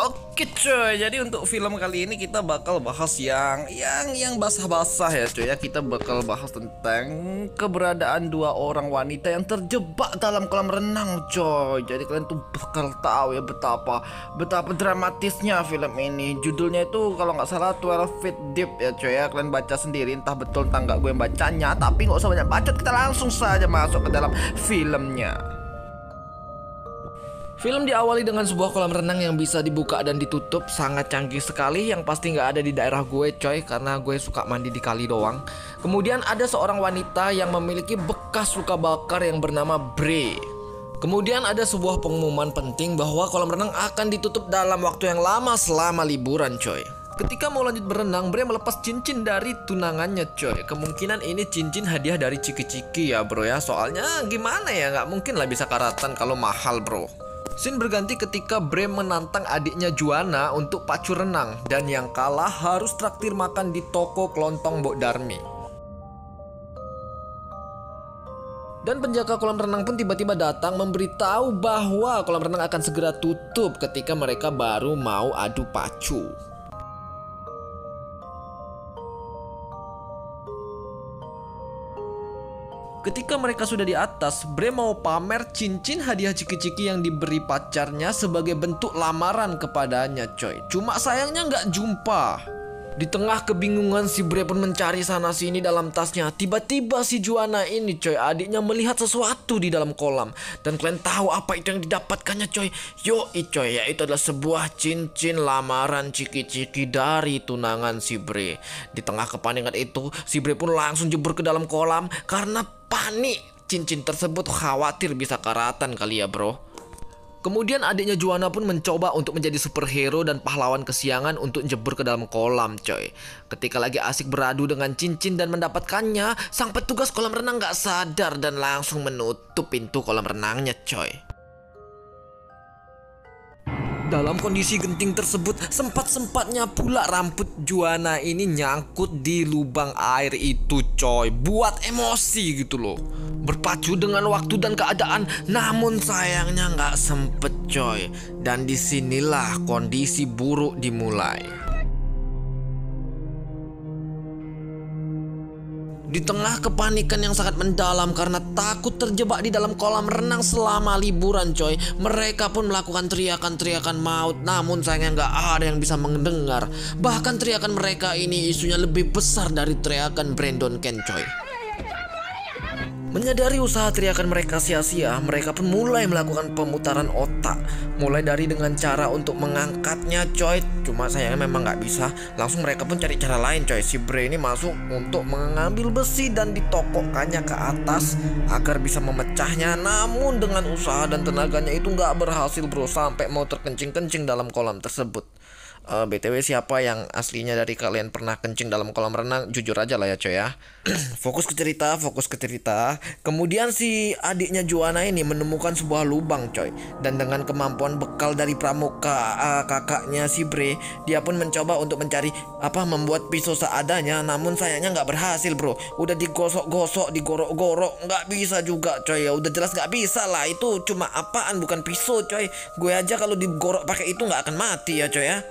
Oke coy, jadi untuk film kali ini kita bakal bahas yang basah-basah ya coy ya. Kita bakal bahas tentang keberadaan dua orang wanita yang terjebak dalam kolam renang coy. Jadi kalian tuh bakal tahu ya betapa dramatisnya film ini. Judulnya itu kalau nggak salah 12 Feet Deep ya coy ya. Kalian baca sendiri, entah betul entah nggak gue yang bacanya. Tapi nggak usah banyak bacot, kita langsung saja masuk ke dalam filmnya. Film diawali dengan sebuah kolam renang yang bisa dibuka dan ditutup. Sangat canggih sekali, yang pasti nggak ada di daerah gue coy, karena gue suka mandi di kali doang. Kemudian ada seorang wanita yang memiliki bekas luka bakar yang bernama Bre. Kemudian ada sebuah pengumuman penting bahwa kolam renang akan ditutup dalam waktu yang lama selama liburan coy. Ketika mau lanjut berenang, Bre melepas cincin dari tunangannya coy. Kemungkinan ini cincin hadiah dari Ciki-Ciki ya bro ya. Soalnya gimana ya, nggak mungkin lah bisa karatan kalau mahal bro. Scene berganti ketika Bre menantang adiknya Juana untuk pacu renang, dan yang kalah harus traktir makan di toko kelontong Mbok Darmi. Dan penjaga kolam renang pun tiba-tiba datang memberitahu bahwa kolam renang akan segera tutup ketika mereka baru mau adu pacu. Ketika mereka sudah di atas, Bre mau pamer cincin hadiah Ciki-Ciki yang diberi pacarnya sebagai bentuk lamaran kepadanya coy. Cuma sayangnya nggak jumpa. Di tengah kebingungan, si Bre pun mencari sana sini dalam tasnya. Tiba-tiba si Juana ini coy, adiknya melihat sesuatu di dalam kolam. Dan kalian tahu apa itu yang didapatkannya coy? Yoi coy, yaitu adalah sebuah cincin lamaran Ciki-Ciki dari tunangan si Bre. Di tengah kepanikan itu, si Bre pun langsung jebur ke dalam kolam karena panik. Cincin tersebut khawatir bisa karatan kali ya bro. Kemudian adiknya Juana pun mencoba untuk menjadi superhero dan pahlawan kesiangan untuk jebur ke dalam kolam coy. Ketika lagi asik beradu dengan cincin dan mendapatkannya, sang petugas kolam renang gak sadar dan langsung menutup pintu kolam renangnya coy. Dalam kondisi genting tersebut, sempat-sempatnya pula rambut Juana ini nyangkut di lubang air itu coy. Buat emosi gitu loh. Berpacu dengan waktu dan keadaan, namun sayangnya nggak sempet coy. Dan disinilah kondisi buruk dimulai. Di tengah kepanikan yang sangat mendalam karena takut terjebak di dalam kolam renang selama liburan coy, mereka pun melakukan teriakan-teriakan maut, namun sayangnya nggak ada yang bisa mendengar. Bahkan teriakan mereka ini isunya lebih besar dari teriakan Brandon Ken coy. Menyadari usaha teriakan mereka sia-sia, mereka pun mulai melakukan pemutaran otak. Mulai dari dengan cara untuk mengangkatnya coy, cuma sayangnya memang nggak bisa. Langsung mereka pun cari cara lain coy. Si Bre ini masuk untuk mengambil besi dan ditokokkannya ke atas agar bisa memecahnya. Namun dengan usaha dan tenaganya itu nggak berhasil bro, sampai mau terkencing-kencing dalam kolam tersebut. BTW siapa yang aslinya dari kalian pernah kencing dalam kolam renang? Jujur aja lah ya coy ya. Fokus ke cerita. Kemudian si adiknya Juana ini menemukan sebuah lubang coy. Dan dengan kemampuan bekal dari pramuka kakaknya si Bre, dia pun mencoba untuk mencari membuat pisau seadanya. Namun sayangnya nggak berhasil bro. Udah digosok-gosok, digorok-gorok, nggak bisa juga coy ya. Udah jelas nggak bisa lah, itu cuma apaan, bukan pisau coy. Gue aja kalau digorok pakai itu nggak akan mati ya coy ya.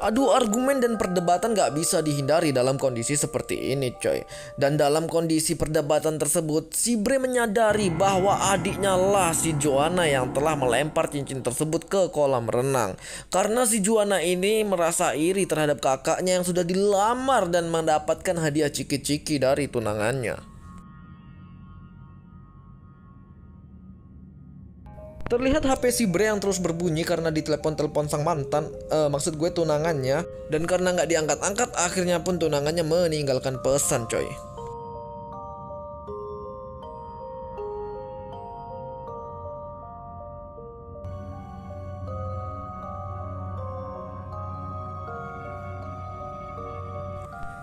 Adu argumen dan perdebatan gak bisa dihindari dalam kondisi seperti ini coy. Dan dalam kondisi perdebatan tersebut, si Bre menyadari bahwa adiknya lah si Juana yang telah melempar cincin tersebut ke kolam renang. Karena si Juana ini merasa iri terhadap kakaknya yang sudah dilamar dan mendapatkan hadiah Ciki-Ciki dari tunangannya. Terlihat HP si Bre yang terus berbunyi karena ditelepon-telepon sang mantan, maksud gue tunangannya. Dan karena nggak diangkat-angkat, akhirnya pun tunangannya meninggalkan pesan coy.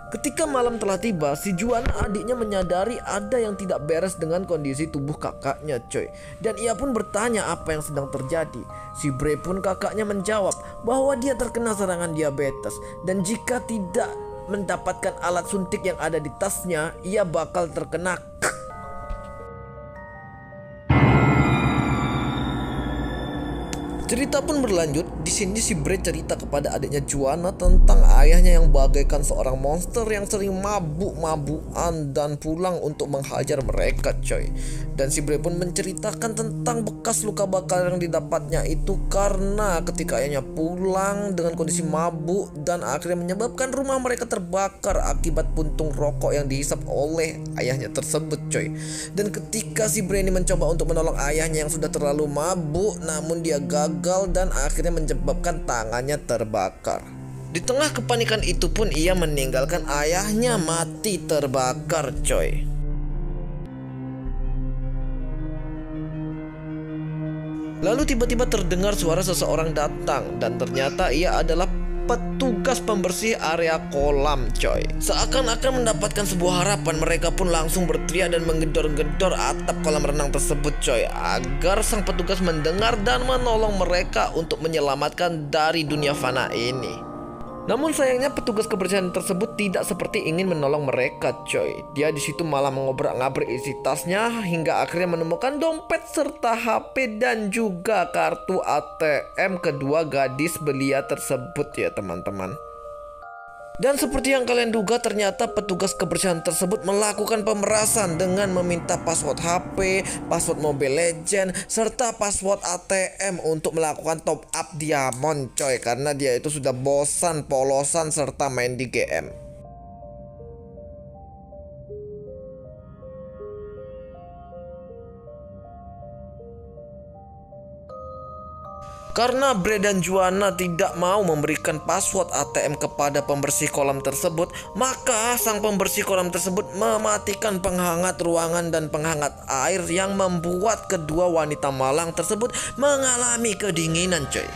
Ketika malam telah tiba, si Juana adiknya menyadari ada yang tidak beres dengan kondisi tubuh kakaknya coy. Dan ia pun bertanya apa yang sedang terjadi. Si Bre pun kakaknya menjawab bahwa dia terkena serangan diabetes. Dan jika tidak mendapatkan alat suntik yang ada di tasnya, ia bakal terkena Cerita pun berlanjut. Di sini si Bre cerita kepada adiknya Juana tentang ayahnya yang bagaikan seorang monster yang sering mabuk-mabukan dan pulang untuk menghajar mereka, coy. Dan si Bre pun menceritakan tentang bekas luka bakar yang didapatnya itu karena ketika ayahnya pulang dengan kondisi mabuk dan akhirnya menyebabkan rumah mereka terbakar akibat puntung rokok yang dihisap oleh ayahnya tersebut, coy. Dan ketika si Bre ini mencoba untuk menolong ayahnya yang sudah terlalu mabuk, namun dia gagal dan akhirnya menyebabkan tangannya terbakar. Di tengah kepanikan itu pun ia meninggalkan ayahnya mati terbakar, coy. Lalu tiba-tiba terdengar suara seseorang datang dan ternyata ia adalah petugas pembersih area kolam, coy. Seakan-akan mendapatkan sebuah harapan, mereka pun langsung berteriak dan menggedor-gedor atap kolam renang tersebut, coy, agar sang petugas mendengar dan menolong mereka untuk menyelamatkan dari dunia fana ini. Namun sayangnya petugas kebersihan tersebut tidak seperti ingin menolong mereka, coy. Dia di situ malah mengobrak-ngabrik isi tasnya hingga akhirnya menemukan dompet serta HP dan juga kartu ATM kedua gadis belia tersebut, ya teman-teman. Dan seperti yang kalian duga, ternyata petugas kebersihan tersebut melakukan pemerasan dengan meminta password HP, password Mobile Legend, serta password ATM untuk melakukan top up diamond, coy. Karena dia itu sudah bosan, polosan, serta main di GM. Karena Bre dan Juana tidak mau memberikan password ATM kepada pembersih kolam tersebut, maka sang pembersih kolam tersebut mematikan penghangat ruangan dan penghangat air yang membuat kedua wanita malang tersebut mengalami kedinginan, coy.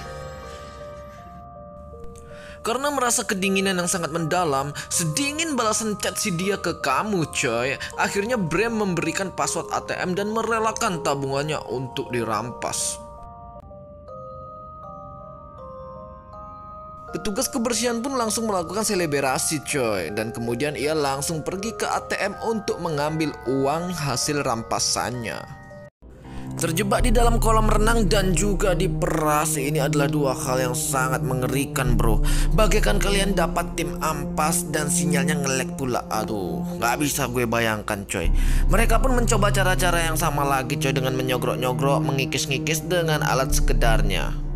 Karena merasa kedinginan yang sangat mendalam, sedingin balasan chat si dia ke kamu, coy, akhirnya Bre memberikan password ATM dan merelakan tabungannya untuk dirampas. Petugas kebersihan pun langsung melakukan selebrasi, coy, dan kemudian ia langsung pergi ke ATM untuk mengambil uang hasil rampasannya. Terjebak di dalam kolam renang dan juga diperas, ini adalah dua hal yang sangat mengerikan, bro. Bagaikan kalian dapat tim ampas dan sinyalnya nge-lag pula. Aduh, nggak bisa gue bayangkan, coy. Mereka pun mencoba cara-cara yang sama lagi, coy, dengan menyogrok-nyogrok, mengikis-ngikis dengan alat sekedarnya.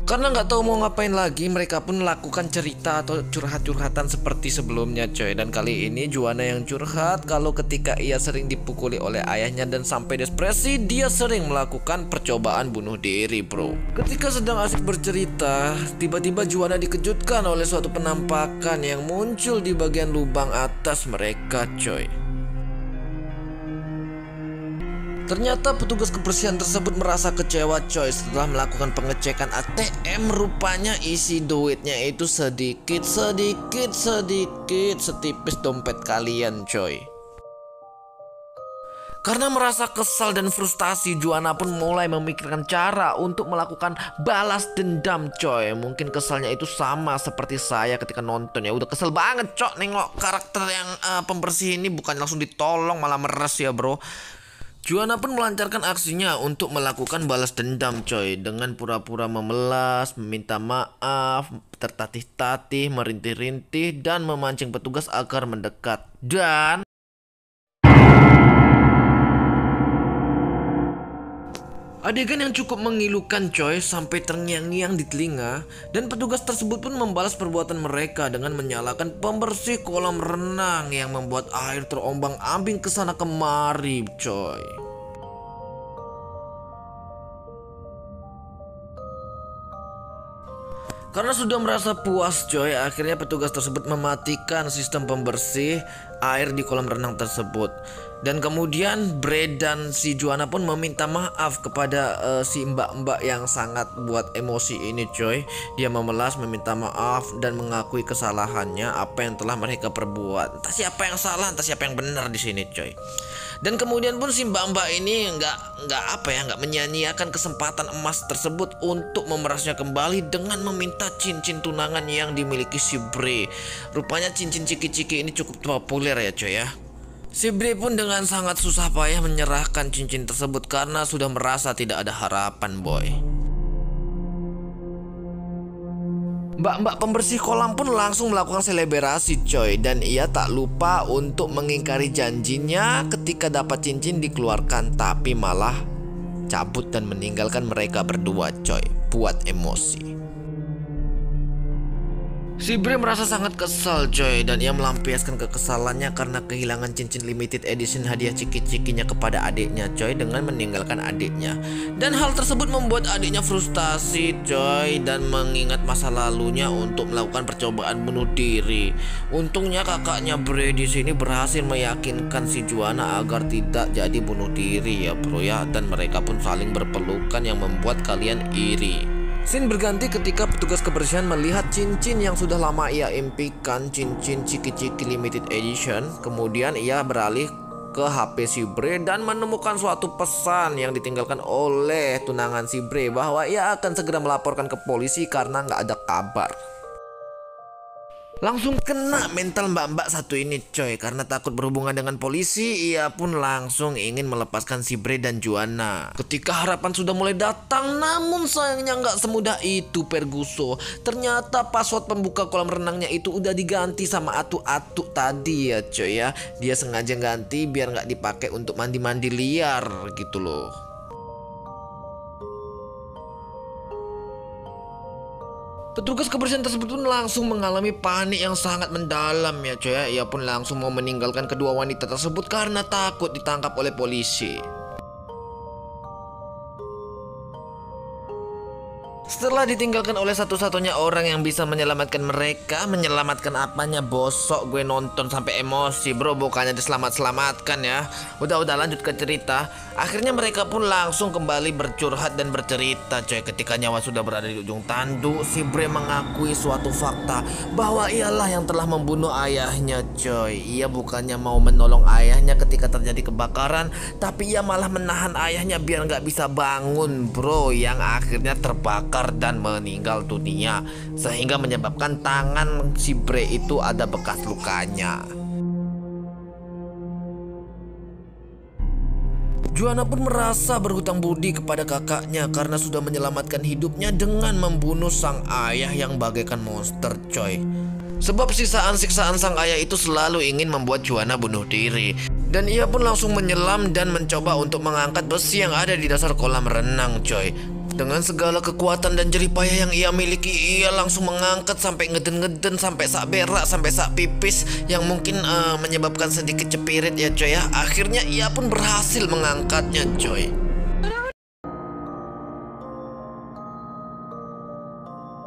Karena nggak tahu mau ngapain lagi, mereka pun melakukan cerita atau curhat-curhatan seperti sebelumnya, coy. Dan kali ini Juana yang curhat kalau ketika ia sering dipukuli oleh ayahnya dan sampai depresi, dia sering melakukan percobaan bunuh diri, bro. Ketika sedang asik bercerita, tiba-tiba Juana dikejutkan oleh suatu penampakan yang muncul di bagian lubang atas mereka, coy. Ternyata petugas kebersihan tersebut merasa kecewa, coy, setelah melakukan pengecekan ATM. Rupanya isi duitnya itu sedikit setipis dompet kalian, coy. Karena merasa kesal dan frustasi, Juana pun mulai memikirkan cara untuk melakukan balas dendam, coy. Mungkin kesalnya itu sama seperti saya ketika nonton, ya. Udah kesel banget, cok, nengok karakter yang pembersih ini bukan langsung ditolong malah meres, ya, bro. Juana pun melancarkan aksinya untuk melakukan balas dendam, coy, dengan pura-pura memelas, meminta maaf, tertatih-tatih, merintih-rintih, dan memancing petugas agar mendekat. Dan adegan yang cukup memilukan, coy, sampai terngiang-ngiang di telinga. Dan petugas tersebut pun membalas perbuatan mereka dengan menyalakan pembersih kolam renang yang membuat air terombang-ambing ke sana kemari, coy. Karena sudah merasa puas, coy, akhirnya petugas tersebut mematikan sistem pembersih air di kolam renang tersebut. Dan kemudian Bre dan si Juana pun meminta maaf kepada si mbak-mbak yang sangat buat emosi ini, coy. Dia memelas, meminta maaf dan mengakui kesalahannya, apa yang telah mereka perbuat. Entah siapa yang salah, entah siapa yang benar di sini, coy. Dan kemudian pun si mbak-mbak ini nggak menyia-nyiakan kesempatan emas tersebut untuk memerasnya kembali dengan meminta cincin tunangan yang dimiliki si Bre. Rupanya cincin ciki-ciki ini cukup populer, ya, coy, ya. Si Bre pun dengan sangat susah payah menyerahkan cincin tersebut karena sudah merasa tidak ada harapan, boy. Mbak-mbak pembersih kolam pun langsung melakukan selebrasi, coy. Dan ia tak lupa untuk mengingkari janjinya ketika dapat cincin dikeluarkan, tapi malah cabut dan meninggalkan mereka berdua, coy. Buat emosi. Si Bre merasa sangat kesal, coy, dan ia melampiaskan kekesalannya karena kehilangan cincin limited edition hadiah ciki-cikinya kepada adiknya, coy, dengan meninggalkan adiknya. Dan hal tersebut membuat adiknya frustasi, coy, dan mengingat masa lalunya untuk melakukan percobaan bunuh diri. Untungnya kakaknya Bre di sini berhasil meyakinkan si Juana agar tidak jadi bunuh diri, ya bro ya, dan mereka pun saling berpelukan yang membuat kalian iri. Scene berganti ketika petugas kebersihan melihat cincin yang sudah lama ia impikan, cincin ciki-ciki limited edition. Kemudian ia beralih ke HP si Bre dan menemukan suatu pesan yang ditinggalkan oleh tunangan si Bre bahwa ia akan segera melaporkan ke polisi karena nggak ada kabar. Langsung kena mental mbak-mbak satu ini, coy, karena takut berhubungan dengan polisi. Ia pun langsung ingin melepaskan si Bre dan Juana. Ketika harapan sudah mulai datang, namun sayangnya nggak semudah itu, Perguso. Ternyata password pembuka kolam renangnya itu udah diganti sama atu-atu tadi, ya coy ya. Dia sengaja ganti biar nggak dipakai untuk mandi-mandi liar gitu loh. Petugas kebersihan tersebut pun langsung mengalami panik yang sangat mendalam, ya coy ya. Ia pun langsung mau meninggalkan kedua wanita tersebut karena takut ditangkap oleh polisi. Setelah ditinggalkan oleh satu-satunya orang yang bisa menyelamatkan mereka, menyelamatkan apanya, bosok gue nonton sampai emosi, bro, bukannya diselamat-selamatkan ya. Udah lanjut ke cerita. Akhirnya mereka pun langsung kembali bercurhat dan bercerita, coy. Ketika nyawa sudah berada di ujung tanduk, si Bre mengakui suatu fakta bahwa ialah yang telah membunuh ayahnya, coy. Ia bukannya mau menolong ayahnya ketika terjadi kebakaran, tapi ia malah menahan ayahnya biar nggak bisa bangun, bro, yang akhirnya terbakar dan meninggal dunia, sehingga menyebabkan tangan si Bre itu ada bekas lukanya. Juana pun merasa berhutang budi kepada kakaknya karena sudah menyelamatkan hidupnya dengan membunuh sang ayah yang bagaikan monster, coy. Sebab siksaan sang ayah itu selalu ingin membuat Juana bunuh diri. Dan ia pun langsung menyelam dan mencoba untuk mengangkat besi yang ada di dasar kolam renang, coy. Dengan segala kekuatan dan jerih payah yang ia miliki, ia langsung mengangkat sampai ngeden-ngeden, sampai sak berak, sampai sak pipis, yang mungkin menyebabkan sedikit cepirit, ya coy ya. Akhirnya ia pun berhasil mengangkatnya, coy.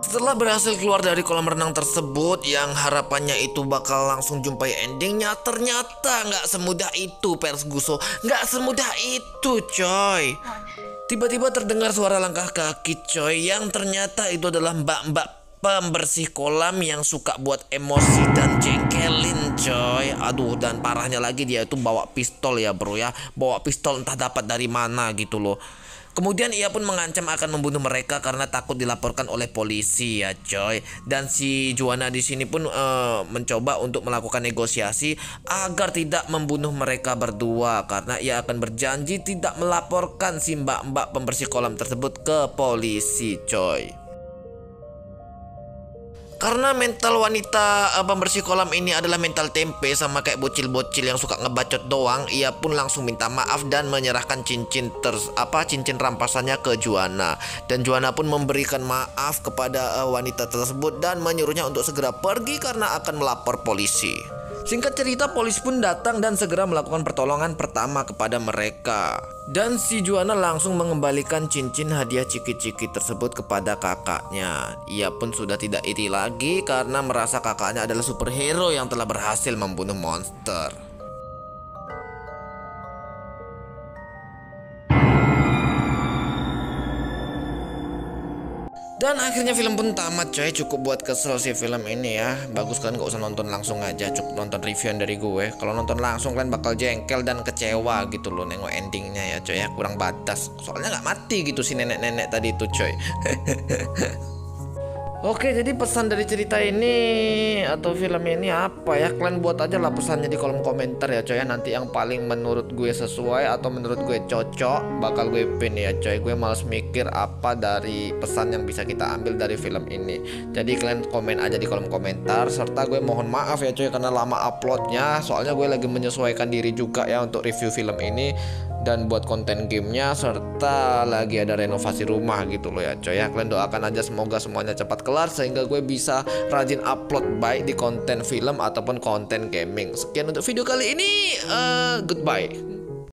Setelah berhasil keluar dari kolam renang tersebut yang harapannya itu bakal langsung jumpai endingnya, ternyata nggak semudah itu, Persguso. Nggak semudah itu, coy. Tiba-tiba terdengar suara langkah kaki, coy, yang ternyata itu adalah mbak-mbak pembersih kolam yang suka buat emosi dan jengkelin, coy. Aduh, dan parahnya lagi dia itu bawa pistol, ya bro ya. Bawa pistol entah dapat dari mana gitu loh. Kemudian ia pun mengancam akan membunuh mereka karena takut dilaporkan oleh polisi, ya coy. Dan si Juana di sini pun mencoba untuk melakukan negosiasi agar tidak membunuh mereka berdua, karena ia akan berjanji tidak melaporkan si mbak-mbak pembersih kolam tersebut ke polisi, coy. Karena mental wanita pembersih kolam ini adalah mental tempe, sama kayak bocil-bocil yang suka ngebacot doang, ia pun langsung minta maaf dan menyerahkan cincin rampasannya ke Juana. Dan Juana pun memberikan maaf kepada wanita tersebut dan menyuruhnya untuk segera pergi karena akan melapor polisi. Singkat cerita, polisi pun datang dan segera melakukan pertolongan pertama kepada mereka. Dan si Juana langsung mengembalikan cincin hadiah ciki-ciki tersebut kepada kakaknya. Ia pun sudah tidak iri lagi karena merasa kakaknya adalah superhero yang telah berhasil membunuh monster. Dan akhirnya film pun tamat, coy. Cukup buat kesel sih film ini ya. Bagus kan, gak usah nonton langsung aja, cukup nonton reviewan dari gue. Kalau nonton langsung kalian bakal jengkel dan kecewa gitu loh nengok endingnya, ya coy ya. Kurang batas, soalnya gak mati gitu si nenek-nenek tadi itu, coy. Oke, jadi pesan dari cerita ini atau film ini apa ya? Kalian buat aja lah pesannya di kolom komentar ya coy ya. Nanti yang paling menurut gue sesuai atau menurut gue cocok bakal gue pin ya coy. Gue males mikir apa dari pesan yang bisa kita ambil dari film ini. Jadi kalian komen aja di kolom komentar. Serta gue mohon maaf ya coy karena lama uploadnya. Soalnya gue lagi menyesuaikan diri juga ya untuk review film ini dan buat konten gamenya, serta lagi ada renovasi rumah gitu loh ya coy ya. Kalian doakan aja semoga semuanya cepat kelar sehingga gue bisa rajin upload baik di konten film ataupun konten gaming. Sekian untuk video kali ini, goodbye.